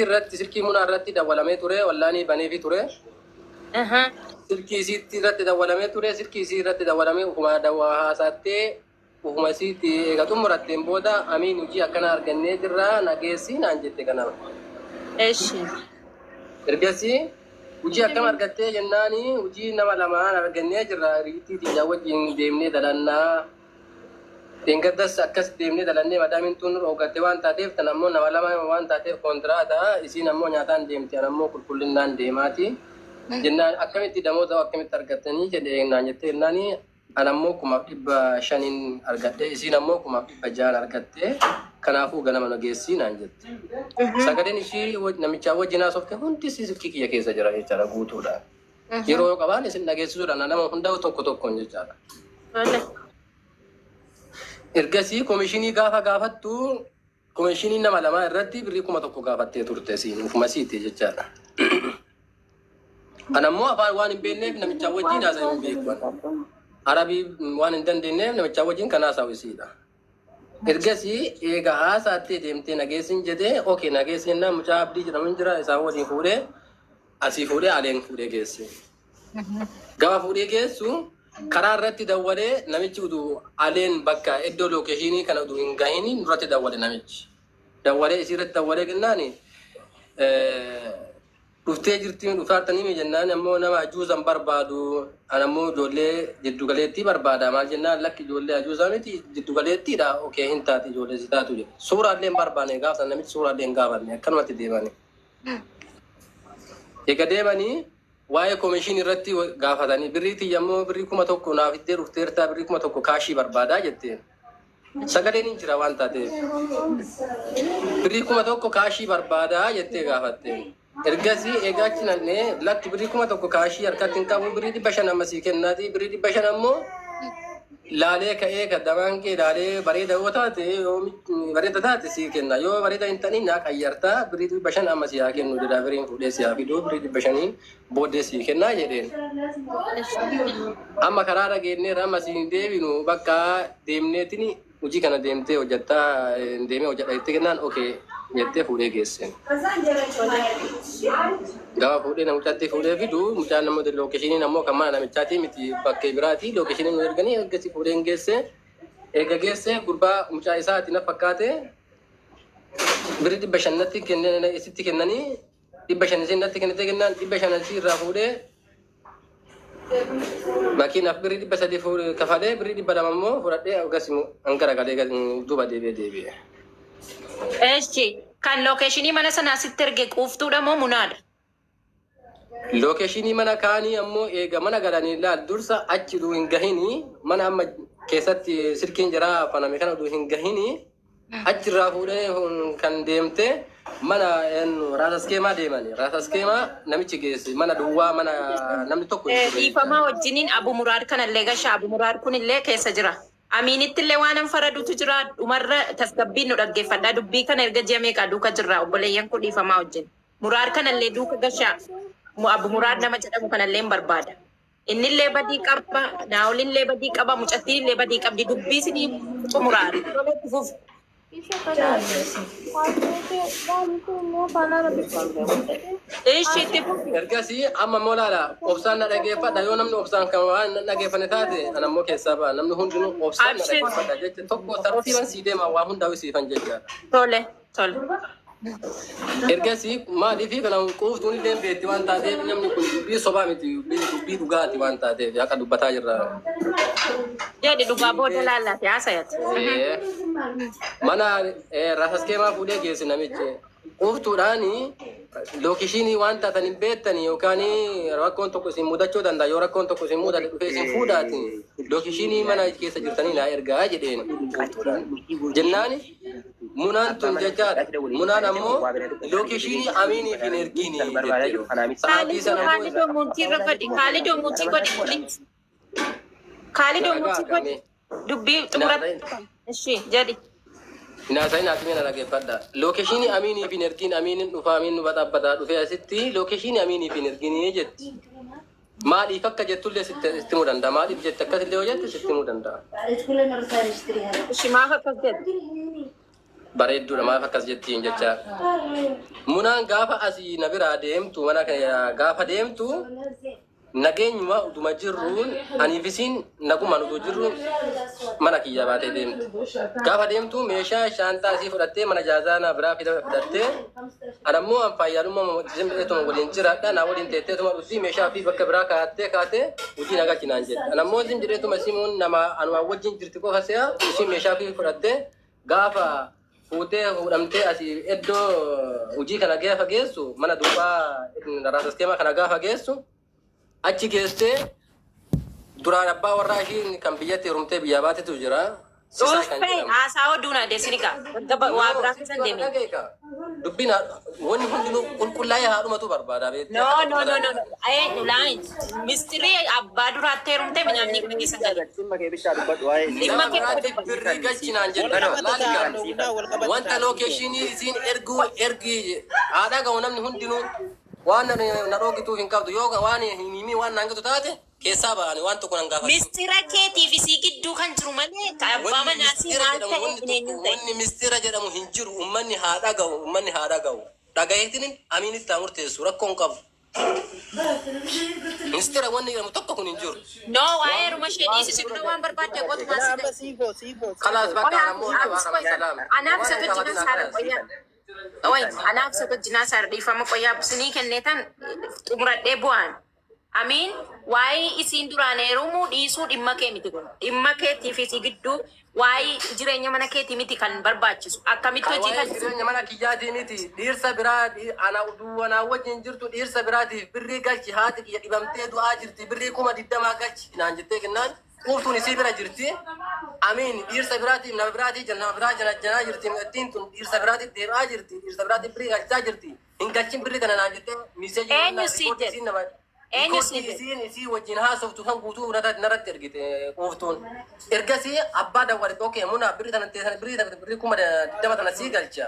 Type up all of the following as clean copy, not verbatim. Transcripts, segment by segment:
irratti silkii munaa irratti dawwalamee ture wallaanii banee fi ture. Silkii isiitti irratti dawwalamee ture silkii isii irratti dawwalamee ufuma dawwaa haasattee ufuma isiitti eega xumuratteen booda amiin hojii akkana argannee jirra nageessii naan jette kanama. Eshi. Ergasii hojii akkam argattee jennaani hojii nama lamaan argannee jirra riitii xiyyaa wajjin deemnee dalannaa. Tinggatas akkas deemnee dalannee madaamin tun rogattee waan taateef tan ammoo nama lama waan taateef kontiraata isiin ammoo nyaataan deemti an ammoo qulqullinnaan deemaati. Jennaan akkamitti damoota akkamitti argattanii jedhee naan jettee jennaani an ammoo 500 argadde isiin ammoo 600 argatte kanaafuu ganama nageessii naan jette. Sagaleen ishii namichaa wajjin haasofte hundi silkii kiyya keessa jira jechaadha guutuudhaan. Yeroo yoo qabaan isin nageessisuudhaan nama hundaa tokko tokkoon jechaadha. Ergasii komishinii gaafa gaafattu komishinii nama lama irratti birrii 1,000 gaafattee turte siin ufuma siiti jechaadha. Ana ammoo afaan waan hin beekneef namicha wajjin haasa'u hin beeku. Arabii waan hin dandeenyeef namicha wajjin kan haasa'u isiidha. Ergasii eega haasa'attee deemtee nageessin jedhee okey nageessin namicha abdii jedhamu jira isaan waliin fuudhee asii fuudhee aleen fuudhee geesse. Gaafa fuudhee geessu karaa irratti dawwalee namichi utuu aleen bakka iddoo lookeeshinii kana utuu hin gahiin irratti dawwale namichi. Dawwalee isii irratti dawwalee kennaani dhuftee jirti dhufaartanii jennaan ammoo nama ajuuzan barbaadu an ammoo ijoollee jiddugaleettii barbaada maal jennaan lakki ijoollee ajuuzaa miti jiddugaleettiidha okey hin taati ijoollee si taatu jedhe. Suuraallee hin barbaanne gaafa namichi suuraallee hin gaafanne akkanumatti deemani. Eega deemanii waa'ee komishinii irratti gaafatanii birriitii yammoo birrii 1,000 naaf iddee dhufteertaa birrii 1,000 kaashii barbaadaa jetteen. Sagaleen hin jira waan taateef. Birrii 1,000 kaashii barbaadaa jettee gaafatte. Ergasii eegaachi nannee lakki birrii 1,000 kaashii harkatti hin qabu birrii 500 ammasii kennaati birrii 500 ammoo laalee ka'ee kaddamaan kee laalee bareeda yoo taate yoo bareeda taate sii kenna yoo bareeda hin ta'in naa qayyartaa birrii 500 ammasii haa kennu jedhaa biriin fuudhee si haa fiduu birrii 500 booddee sii kennaa jedheen. Amma karaa dhageenyeerra ammasii deebinu bakka deemneetiin hojii kana deemtee hojjettaa deemee hojjedha jettee kennaan okey jettee fuudhee geesseen. Gaafa fuudhee namichaatti fuudhee fidu mucaan namoota lookeeshinii namoo kan mana namichaati miti bakka biraati lookeeshinii nu erganii ergasii fuudheen geesse. Eega geesse gurbaa mucaa isaati na fakkaate birrii 500 kennanii isitti kennanii 500 natti kennitee kennaan 500 irraa fuudhee makiinaaf birrii 300 kafalee birrii 200 ammoo fudhadhee akkasuma angara galee duuba deebi'ee. Eshi kan lookeeshinii mana sanaa sitti erge quuftuudha moo munaadha? Lookeeshinii mana kaanii ammoo eega mana galanii laal dursa achi utuu hin gahinii mana amma keessatti silkiin jiraa faname kana utuu hin gahinii achirraa fuudhee kan deemte mana raasaskeemaa deemani. Raasaskeemaa namichi geesse mana duwwaa mana namni tokko dhiifamaa wajjiniin Abu Muraad kanallee gashaa Abu Muraad kunillee keessa jira. Amiinitti illee waan an faradutu jira dhumarra tasgabbiin nu dhaggeeffadhaa dubbii kana erga ji'a meeqaa duuka jirra obboleeyyan kun dhiifamaa wajjin. Muraad kanallee duuka gashaa Abu Muraad nama jedhamu kanallee hin barbaada. Innillee badii qaba, naawolillee badii qaba, mucattiinillee badii qabdi dubbii sinii Muraad. Ergasii amma moolaadha obsaan na dhaggeeffadha yoo namni obsaan kan waan na dhaggeeffanne taate ana ammoo keessaa ba'a namni hundinuu obsaan na dhaggeeffadha jecha tokko tartiiban sii deema waa hundaa'u siifan jechaadha. Tole tole. Ergasii maaliif kana quuftuun illee beetti waan taateef namni kun dubbii sobaa miti dubbii dhugaati waan taateef akka dubbataa jirra. Jadi dhugaa booda laallate haasayati. Mana raasaskeemaa fuudhee geesse namichi. Quuftuudhaani lookeeshinii waan taatan hin beektanii yookaan rakkoon tokko isin mudachuu danda'a yoo rakkoon tokko isin mudate dhufee isin fuudhaati lookeeshinii mana keessa jirtanii naa ergaa jedheen jennaani munaan tun jechaadha munaan ammoo lookeeshinii amiinii fi ergiinii sa'aatii sana Kaalidoo Muutii irra godhi Kaalidoo Muutii godhi Kaalidoo Muutii godhi dubbii xumurata ishi jadi. Nasa ini aku nak lagi pada lokasi amin ini pinerkin amin nufa amin nufa apa dah nufa asitti lokasi amin ini pinerkin ini jet mali fakka jetul dia sistimu danda mali jet takkan dia jet sistimu danda Shima fakka jet bareeddudha maaf akkas jettiin jecha munaan gaafa asii na biraa deemtu mana gaafa deemtu nageenyuma utuma jirruun aniifisiin naguma nutu jirru mana kiyya baatee deemtu gaafa deemtu meeshaa shaantaa asii fudhattee mana jaazaana biraa fudhattee anammoo anfaayyaalummaa zimbi'eetuma waliin jiraadha naa waliin teetteetuma dhufti meeshaa fi bakka biraa kaatee hojii nagalchinaan jedhe anammoo zimbi'eetuma simuun nama anuma wajjin jirti qofa se'a ishii meeshaa fi fudhattee gaafa fuutee fudhamtee asii iddoo hojii kana gaafa geessu mana duubaa raasaskeema kana gaafa geessu achi geessee duraan abbaa warraa ishiin kan biyyatti hirumtee biyyaa baatetu jira. Haasawa duuna deesinika waa biraa keessan deeme. Dubbiin wanni hundinuu qulqullaa'ee haadhumatu barbaada. No. Nulaayin mistirii abbaa duraatti heerumtee namni kana keessa galu. Dhimma biraatti birrii galchinaan jedhu. Wanta lookeeshinii isiin ergi haadha ga'u namni hundinuu waan na dhoogituu hin qabdu yoo waan himii waan naangatu taate keessaa ba'ani waan tokko nan gaafatu. Mistira keetiif isii gidduu kan jiru malee abbaa manaasii maal ta'e eenyuun ta'e. Wanni mistira jedhamu hin jiru ummanni haadha ga'u dhagayeetiin amiinitti haa murteessu rakkoo hin qabu. Mistira wanni jedhamu tokko kun hin jiru. No waa'ee ruma ishee dhiisisi dura waan barbaadde gootumaa si kalaas bakka ammoo anaaf isa gajjina saara qoyyaa. Anaaf isa gajjinaa saara dhiifama qoyyaa sinii kenneetan xumuradhee bu'aan. Amiin waa'ee isiin duraan heerumuu dhiisuu dhimma kee miti kun dhimma keetiif isii gidduu waa'ee jireenya mana keetii miti kan barbaachisu akkamitti hojii kan jireenya mana kiyyaatii miti dhiirsa biraa ana wajjin jirtu dhiirsa biraatiif birrii galchi haati kiyya dhibamtee du'aa jirti birrii 20 galchi naan jettee kennaan quuftuun isii bira jirti amiin dhiirsa biraatiif nama biraatiif nama biraa janaa jirti ittiin tun dhiirsa biraatiif deebi'aa jirti dhiirsa biraatiif birrii galchaa jirti hin galchin birrii kana naan jettee miiseejii isii wajjin haasoftu kan guutuu narratti ergite quuftuun ergasii abbaa dawwale okee muna birrii tana teessan birrii 20 tana sii galcha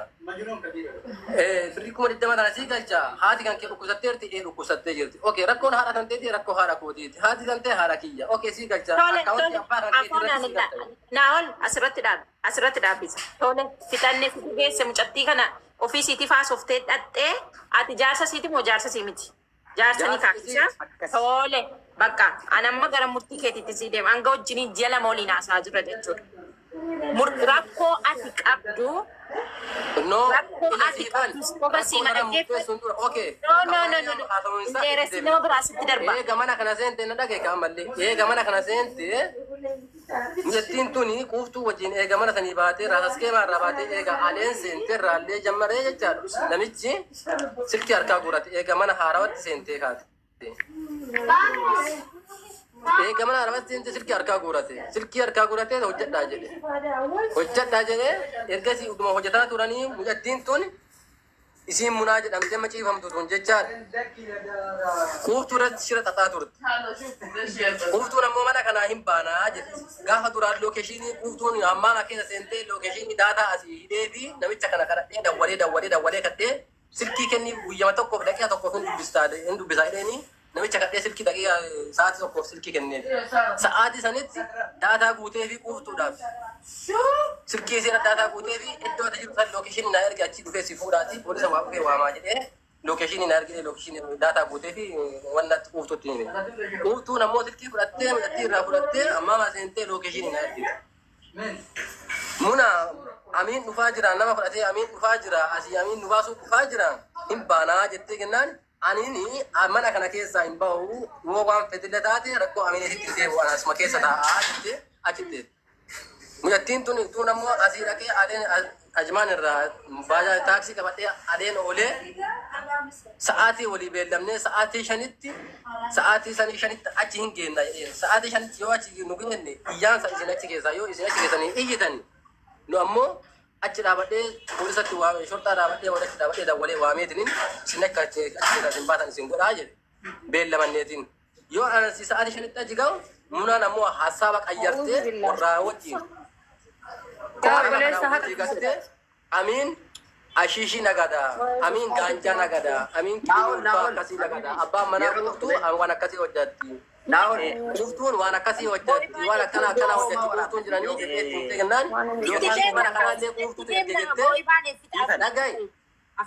birrii 20 tana sii galcha haati kan kee dhukkubsatteerti dhukkubsattee jirti okee rakkoon haadha kan teeti rakkoo haadha kootiiti haati kan tee haadha kiyya okee sii galcha akkaawwanti abbaa kan keeti irratti sii galcha. Naa'ol asirratti dhaabbisa. Tole fixannee fitu geesse mucattii kana ofii siitiif haasoftee dhattee ati jaarsa siiti moo jaarsa sii miti? Jaarsani kaakisa tole bakka anamma gara murtii keetiitti sii deema hanga wajjin ji'a lama waliin haasaa jirra jechuudha. Rakkoo ati qabdu rakkoo ati qabdu qofa sii na dhaggeeffatu. No. Dheeressi nama biraa sitti darba. Eega mana kana seente na dhageeka ammallee eega mana kana seente mucattiin tuni quuftuu wajjin eega mana sanii baatee raasaskeemaa irraa baatee eega aleen seente irraallee jammaree jechaadha namichi silkii harkaa guurate eega mana haarawatti seentee kaate. Eega mana haarawatti seente silkii harkaa guurate hojjedhaa jedhe ergasii uduma hojjetaa turanii mucattiin tun isiin munaa jedhamtee maciifamtu tun jechaadha. Quuftuu irratti shira xaxaa turte. Quuftuun ammoo mana kanaa hin baanaa jedhe. Gaafa duraan lookeeshinii quuftuun ammaa keessa seentee lookeeshinii daataa asii hidhee fi namicha kana kadhadhee dawwalee kadhee silkii kennii guyyama tokkoof daqiiqaa tokkoof hin dubbisaa hidheeni namicha kadhee silkii daqiiqaa sa'aatii tokkoof silkii kennee. Sa'aatii sanitti daataa guutee fi quuftuudhaaf. Silkii seera daataa guutee fi iddoo ati jiru san lookeeshinii na erge achi dhufee si fuudhaati poolisa waa dhufee waamaa jedhee lookeeshinii na ergee lookeeshinii daataa guutee fi wanna quuftuutti hime. Quuftuun ammoo silkii fudhattee mucattii irraa fudhattee ammaa seentee lookeeshinii na ergite. Muna amiin dhufaa jira nama fudhatee amiin dhufaa jira asii amiin nu baasuu dhufaa jira hin baanaa jettee kennaan aniini mana kana keessaa hin bahu yoo waan fedhile taate rakkoo amiinitti deebi'u asuma keessa taa'aa jettee achitti. Mucattiin tun ammoo asii dhaqee aleen ajmaan irraa baajaa taaksii qabadhee aleen oolee sa'aatii walii beellamnee sa'aatii shanitti achi hin geenna jedheen sa'aatii shanitti yoo achi nu geenne iyyaansa isin achi keessaa yoo isin achi keessanii iyyitani nu ammoo achi dhaabadhee poolisatti waamee shortaa dhaabadhee walitti dhaabadhee dawwalee waameetiniin isin akka achi keessaa isin baatan isin godhaa jedhe beellamanneetiin yoo anasi sa'aatii shanitti achi ga'u munaan ammoo hasaaba qayyartee warraa wajjiin. Amin ashishi nagada, amin ganja nagada, amin kiri ulfa kasi nagada. Abba mana kutu, awan akasi ojati. Naawwan dhuftuun waan akkasii hojjetu waan akkana hojjetu dhuftuun jiranii jettee kennaan yookaan mana kanaallee quuftuutu ergeettee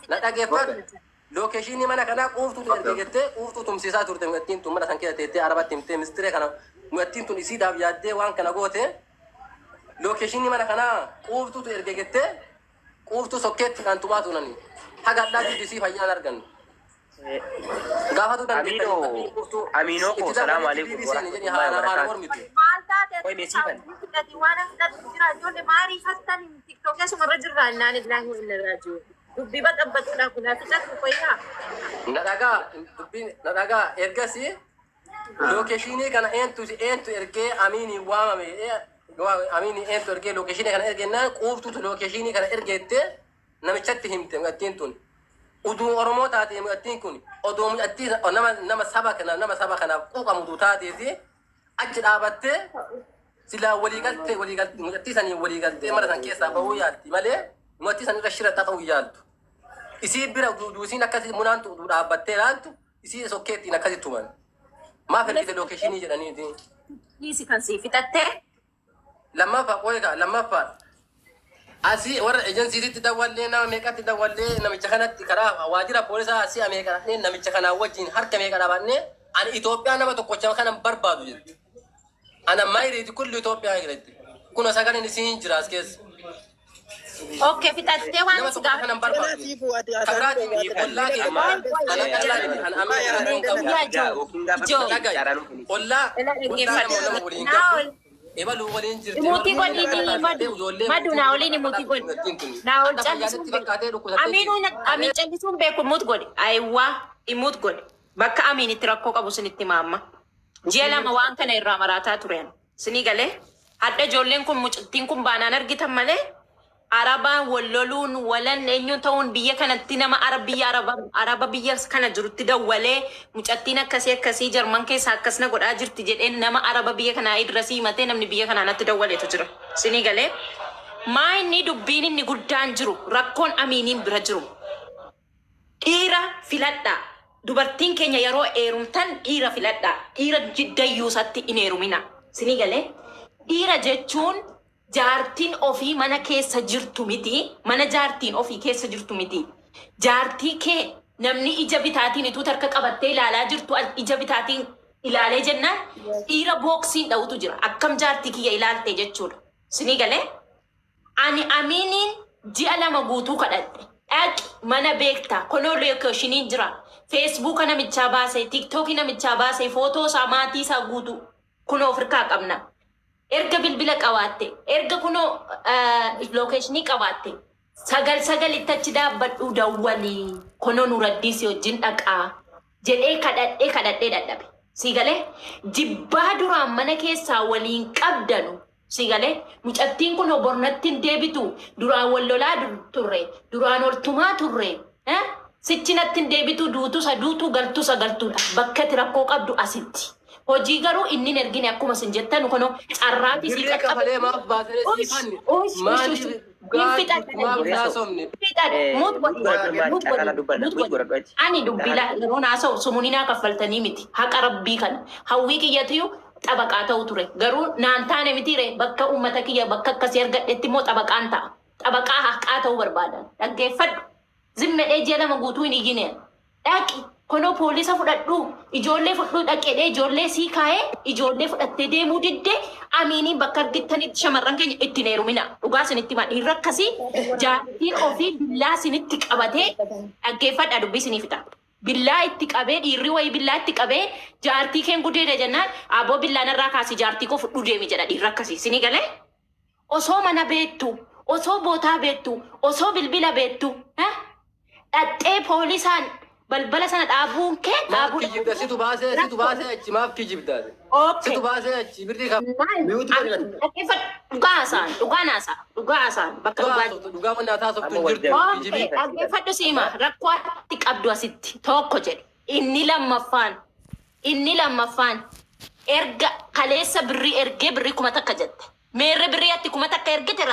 na dhageeffatu lookeeshinii mana kanaa quuftuutu ergeettee quuftuu tumsiisaa turte mucattiin tun mana san keessa teettee arabatti himtee mistiree kana mucattiin tun isiidhaaf yaaddee waan kana goote lookeeshinii mana kanaa quuftuutu ergeettee quuftuu sokkeetti kan tumaa tunani haga addaa jiddisii fayyaan argannu. Amino ko salaam alaikum nadaga ergasi lokeeshini kana entu ergee amini waamame amini entu ergee lokeeshini kana ergeenna quuftutu lokeeshini kana ergeette namichatti himte mucattiin tun uduu oromoo taatee mucattiin kun odoo mucattiin nama saba kana quuqamutu taateeti achi dhaabattee silaa waliigaltee mucattii sanii waliigaltee mara san keessaa bahuu yaalti malee mucattii san irra shira xaxa'uu yaaltu isii bira duuduusiin akkasii munaan uduu dhaabbattee laaltu isii sokkeettiin akkasii tuman maaf ergite lookeeshinii jedhaniiti. Hiisi kan sii fixattee lammaffaa qoyga lammaffaa asii warra ejensiititti dawwallee nama meeqatti dawwallee namicha kanatti karaa waajjira poolisaa asii ameeqadhannee namicha kanaa wajjin harka meeqa dhaabannee ani Itoophiyaa nama tokkocha kanan barbaadu jedhe ana maayiriiti kulli Itoophiyaa jedhe kuna sagaleen isiin jira as keessa. Okay, fixattee waan si gaafa kanan barbaadu kabiraatiin ollaa nama waliin gabu ebalu waliin jirti muti godini madu na olini muti godini na ol callisuun amin callisuun beeku mut godi aywa imut godi bakka amin itti rakkoo qabu sinitti maamma ji'a lama waan kana irraa maraataa turen sinii galee hadda ijoolleen kun mucattiin kun baanaan argitan malee arabaan walloluun walan eenyu ta'uun biyya kanatti nama araba biyya kana jirutti dawwalee mucattiin akkasii jarman keessa akkasna godhaa jirti jedheen nama araba biyya kanaa idrasii himatee namni biyya kanaa natti dawwaleetu jira sinii galee maa inni dubbiin inni guddaan jiru rakkoon amiiniin bira jiru dhiira filadhaa dubartiin keenya yeroo eerumtan dhiira filadhaa dhiira jiddayyuusatti in eerumina sinii galee dhiira jechuun jaartiin ofii mana keessa jirtu miti mana jaartiin ofii keessa jirtu miti jaartii kee namni ija bitaatiin ituu tarka qabattee ilaalaa jirtu ija bitaatiin ilaalee jennaan dhiira booksiin dha'utu jira akkam jaartii kiyya ilaalte jechuudha sinii galee ani amiiniin ji'a lama guutuu kadhadhe dhaqi mana beektaa konoo lookeeshiniin jira feesbuuka namichaa baasee tiktookii namichaa baasee footoo isaa maatii isaa guutuu kunoo ofirkaa qabna erga bilbila qabaatte erga kunoo lookeeshinii qabaatte sagal ittachi dhaabbadhuu dawwalii kunoo nuraddiisii wajjin dhaqaa jedhee kadhadhee dadhabe sii galee jibbaa duraan mana keessaa waliin qabdanu sii galee mucattiin kunoo bornattiin deebitu duraan wallolaa turre duraan oltumaa turre sichinattiin deebitu duutu galtuudha bakka itti rakkoo qabdu asitti. Hojii garuu inni ergine akkuma sin jettan kono carraati si qaqqabalee maaf baasee siifanni ani dubbila yeroo naasa'u sumuninaa kaffaltanii miti haqa rabbii kana hawwii kiyyatiyu xabaqaa ta'u ture garuu naan taane mitire bakka ummata kiyya bakka akkasii argadhetti immoo xabaqaan ta'a xabaqaa haqaa ta'uu barbaadan dhaggeeffadhu zimmedhee ji'a lama guutuu hin iyyine dhaqi kono poolisa fudhadhu ijoollee fudhuu dhaqedhee ijoollee sii kaa'ee ijoollee fudhattee deemuu diddee amiiniin bakka argittanitti shamarran keenya itti neerumina dhugaa sinitti himan dhiirri akkasii jaartiin ofii billaa sinitti qabatee dhaggeeffadha dubbii sinii fixa billaa itti qabee dhiirri wayii billaa itti qabee jaartii keen gudeeda jennaan aboo billaan irraa kaasii jaartii koo fudhuu deemi jedha dhiirri akkasii sinii galee osoo mana beettu osoo bootaa beettu osoo bilbila beettu dhaxxee poolisaan balbala sana dhaabuun kee dhaabuu kijibda situ baasee achi maaf kijibdaate situ baasee achi birrii qaba dhugaasaan bakka dhugaa nyaataa sobtuun jirtu kijibii dhaggeeffadhu siima rakkoo atti qabdu asitti tokko jedhe inni lammaffaan erga kaleessa birrii ergee birrii kuma takka jette meerre birrii atti kuma takka ergite